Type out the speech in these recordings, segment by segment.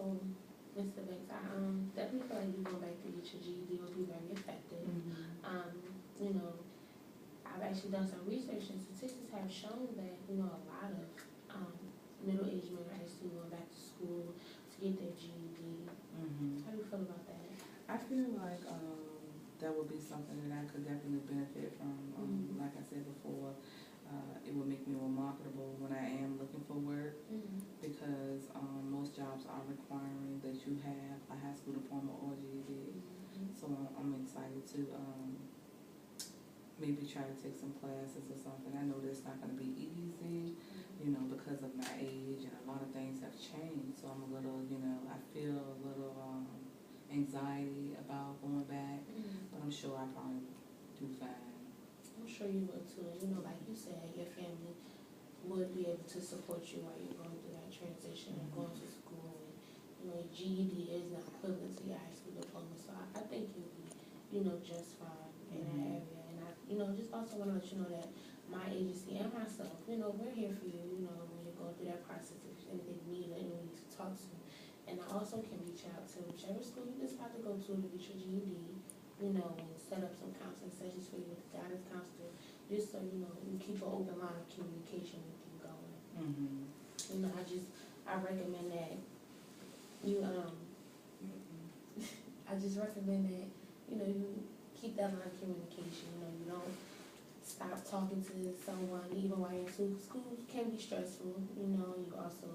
So, Mr. Banks, I definitely feel like you going back to get your GED will be very effective. You know, I've actually done some research and statistics have shown that, a lot of middle-aged men are actually going back to school to get their GED. How do you feel about that? I feel like that would be something that I could definitely benefit from. Like I said before, it would make me more marketable when I am looking for work because most jobs are requiring that you have a high school diploma or GED. So I'm excited to maybe try to take some classes or something. I know that's not going to be easy, because of my age and a lot of things have changed. So I'm a little, I feel a little anxiety about going back, but I'm sure I probably do fine. I'm sure you will too. And like you said, your family would be able to support you while you're going through that transition and going to school. And GED is not equivalent to your high school diploma, so I think you'll be, just fine in that area. And I, just also want to let you know that my agency and myself, we're here for you. When you're going through that process, if there's anything you need or anyone you need to talk to. And I also can reach out to whichever school you decide to go to get your GED. And set up some counseling sessions for you with the guidance counselor, just so you keep an open line of communication with you going. I recommend that you I just recommend that you keep that line of communication. You don't stop talking to someone even while you're in school. School can be stressful. You also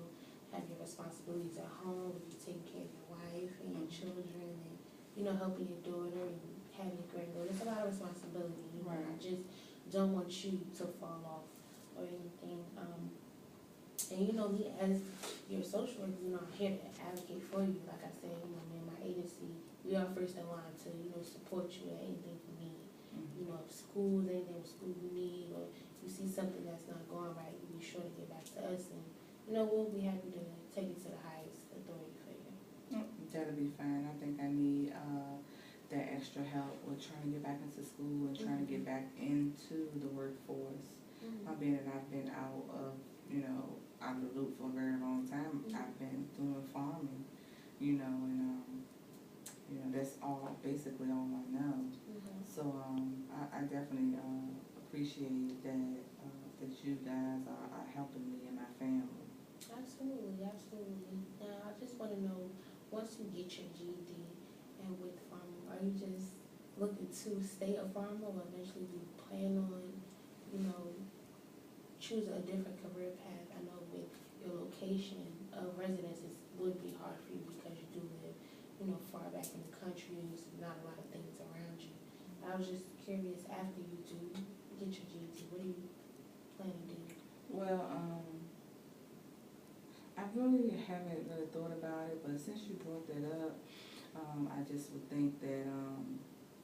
have your responsibilities at home, with you taking care of your wife and your children, and helping your daughter and having your granddaughter. It's a lot of responsibility. Right. I just don't want you to fall off or anything. And me as your social worker, I'm here to advocate for you. Like I said, me and my agency, we are first in line to, support you at anything you need. If schools, anything with school you need, or you see something that's not going right, you be sure to get back to us, and we'll be happy to take it to the highest authority for you. That'll be fine. I think I need that extra help with trying to get back into school and trying to get back into the workforce. I've been out of, out of the loop for a very long time. I've been doing farming, and that's basically all I know. So I definitely appreciate that you guys are helping me and my family. Absolutely. Now, I just want to know, once you get your GED and with farming, are you just looking to stay a farmer, or eventually do you plan on, choosing a different career path? I know with your location of residence, it would be hard for you because you do live, far back in the country, and there's not a lot of things around you. I was just curious, after you do get your GED, what do you plan to do? Well, I really haven't really thought about it, but since you brought that up, I just would think that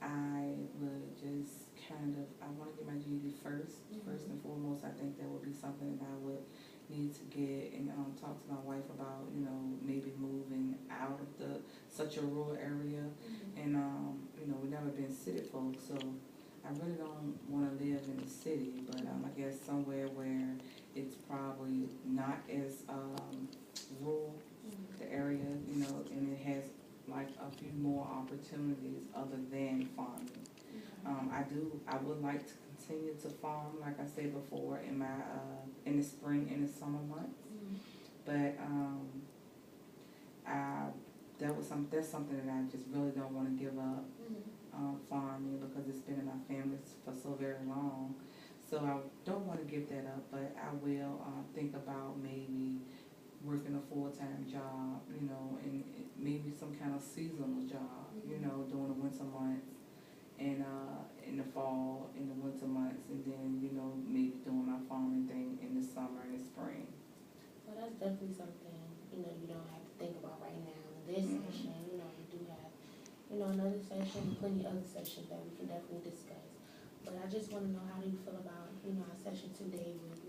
I would just I want to get my GED first and foremost. I think that would be something that I would need to get and talk to my wife about, maybe moving out of such a rural area. And, we've never been city folks, so I really don't want to live in the city, but I guess somewhere where it's probably not as rural, the area, and it has like a few more opportunities other than farming. I would like to continue to farm, like I said before, in my in the spring and the summer months. But that's something that I just really don't want to give up, farming, because it's been in my family for so very long. So I don't want to give that up, but I will think about maybe working a full-time job, and maybe some kind of seasonal job, during the winter months and in the fall, in the winter months, and then, maybe doing my farming thing in the summer and the spring. Well, that's definitely something, you don't have to think about right now in this session. You do have, another session, plenty of other sessions that we can definitely discuss. But I just want to know, how do you feel about, our session today with,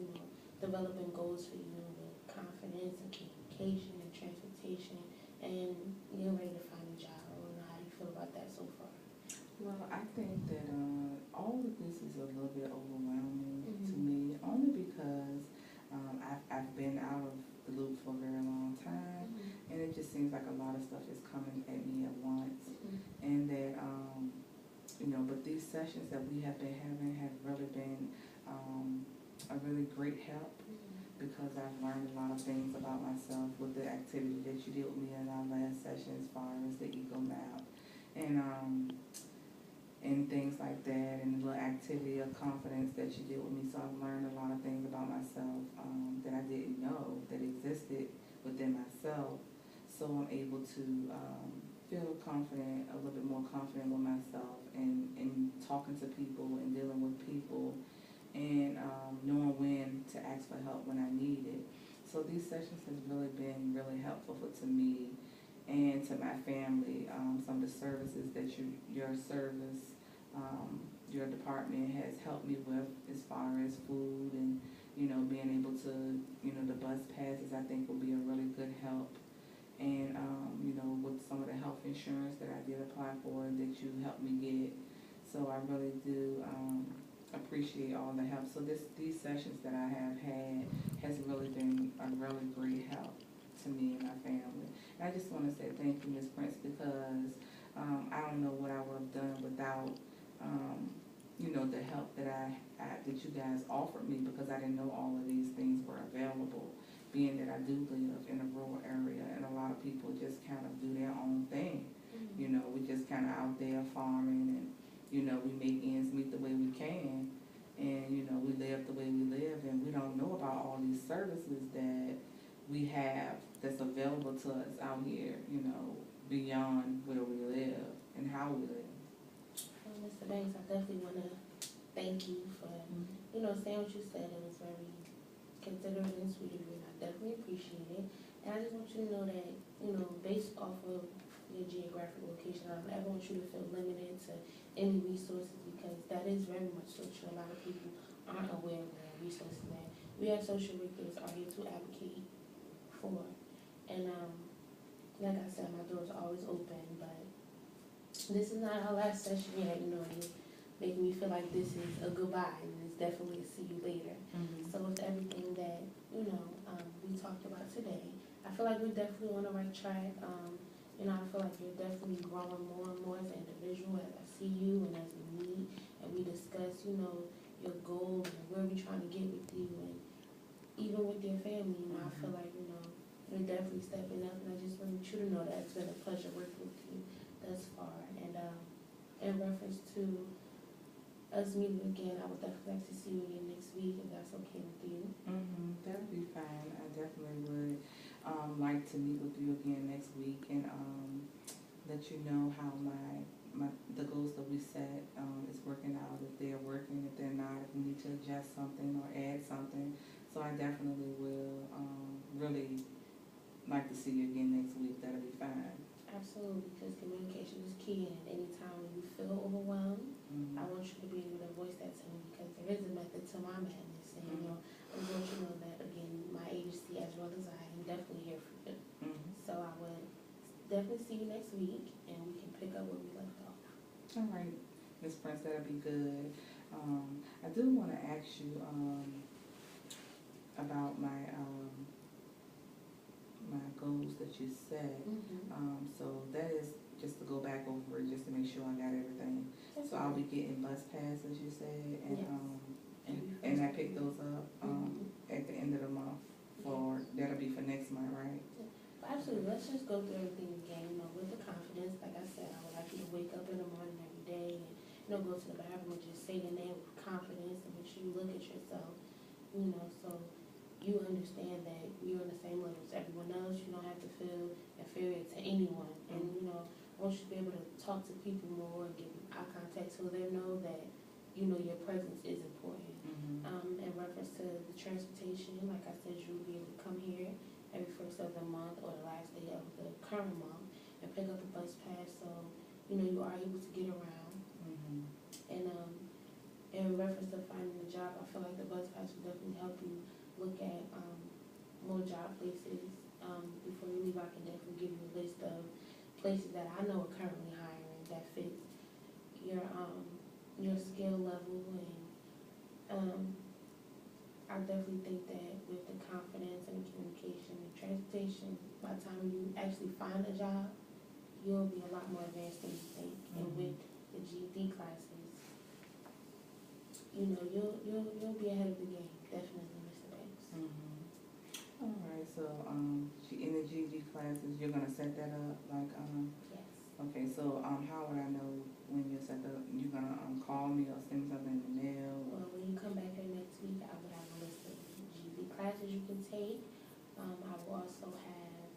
developing goals for you with confidence and communication and transportation and getting ready to find a job? I want to know how you feel about that so far. Well, I think that all of this is a little bit overwhelming to me, only because I've been out of the loop for a very long time, and it just seems like a lot of stuff is coming at me at once, and that but these sessions that we have been having have really been a really great help, because I've learned a lot of things about myself with the activity that you did with me in our last session, as far as the ego map and things like that, and the little activity of confidence that you did with me. So I've learned a lot of things about myself that I didn't know that existed within myself. So I'm able to feel confident, a little bit more confident with myself, and talking to people and dealing with people, and knowing when to ask for help when I need it. So these sessions has really been really helpful to me and to my family. Some of the services that your department has helped me with, as far as food and being able to the bus passes, I think will be a really good help. And with some of the health insurance that I did apply for, that you helped me get. So I really do appreciate all the help. So these sessions that I have had has really been a really great help to me and my family. And I just want to say thank you, Ms. Prince, because I don't know what I would have done without the help that you guys offered me, because I didn't know all of these things were available, being that I do live in a rural area, and a lot of people just kind of do their own thing. We just kind of out there farming, and we make ends meet the way we can, and we live the way we live, and we don't know about all these services that we have that's available to us out here, beyond where we live and how we live. Well, Mr. Banks, I definitely want to thank you for, saying what you said. It was very considerate and sweet of you, and I definitely appreciate it. And I just want you to know that, based off of your geographic location, I don't ever want you to feel limited to any resources, because that is very much so true. A lot of people aren't aware of the resources that we as social workers are here to advocate for. And like I said, my doors are always open, but this is not our last session yet. You're making me feel like this is a goodbye, and it's definitely a see you later. So with everything that we talked about today, I feel like we're definitely on the right track. I feel like you're definitely growing more and more as an individual, as I see you and as we meet and we discuss, your goals and where we're trying to get with you, and even with your family. I feel like, you're definitely stepping up, and I just want you to know that it's been a pleasure working with you thus far. And in reference to us meeting again, I would definitely like to see you again next week, if that's okay with you. That would be fine. I definitely would like to meet with you again next week, and let you know how the goals that we set is working out, if they're working, if they're not, if we need to adjust something or add something. So I definitely will really like to see you again next week. That'll be fine. Absolutely, because communication is key, and anytime when you feel overwhelmed, I want you to be able to voice that to me, because there is a method to my madness. And I just want you to know that, again, my agency as well as I am definitely here for you. So I would definitely see you next week, and we can pick up where we left off. All right, Ms. Prince, that'll be good. I do want to ask you about my goals that you set. So that is just to go back over it, just to make sure I got everything. So I'll be getting bus passes, you said, and I pick those up at the end of the month. That'll be for next month, right? Absolutely. Let's just go through everything again. With the confidence, like I said, I would like you to wake up in the morning every day and go to the bathroom and just say your name with confidence, and make sure you look at yourself. So you understand that you're on the same level as everyone else. You don't have to feel inferior to anyone. And, I want you to be able to talk to people more and give eye contact, so they know that, your presence is important. In reference to the transportation, like I said, you'll be able to come here every first of the month or the last day of the current month and pick up a bus pass, so, you are able to get around. And in reference to finding a job, I feel like the bus pass will definitely help you look at more job places. Before you leave, I can definitely give you a list of places that I know are currently hiring that fits your skill level. And I definitely think that with the confidence and the communication transportation, by the time you actually find a job, you'll be a lot more advanced than you think. And with the GED classes, you know, you'll be ahead of the game, definitely, Mr. Banks. All right, so, in the GED classes, you're gonna set that up, like, Yes. okay, so, how would I know when you set that up? You gonna, call me or send me something in the mail? Well, when you come back here next week, I will have a list of GED classes you can take. I will also have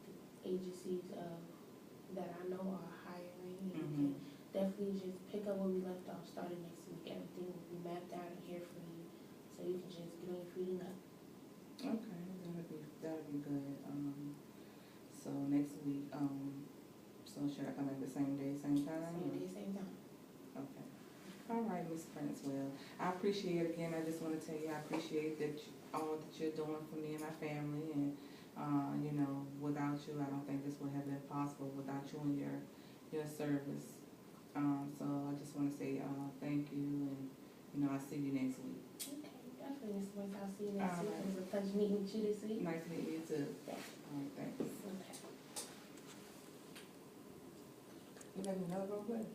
the agencies that I know are hiring. And you can definitely just pick up where we left off starting next week. Everything will be mapped out and here for you, so you can just get on your feet and go. Okay, that'd be good. So next week, so should I come back the same day, same time? Same day, same time. Okay. All right, Ms. Prince. Well, I appreciate it again. I just want to tell you I appreciate all that you're doing for me and my family. And, you know, without you, I don't think this would have been possible without you and your service. So I just want to say thank you, and, you know, I'll see you next week. Okay, definitely, Mr. Banks. I'll see you next All week. right. It was a pleasure meeting with you this week. Nice meeting you too. Yeah. All right, thanks. Okay. You got another role play?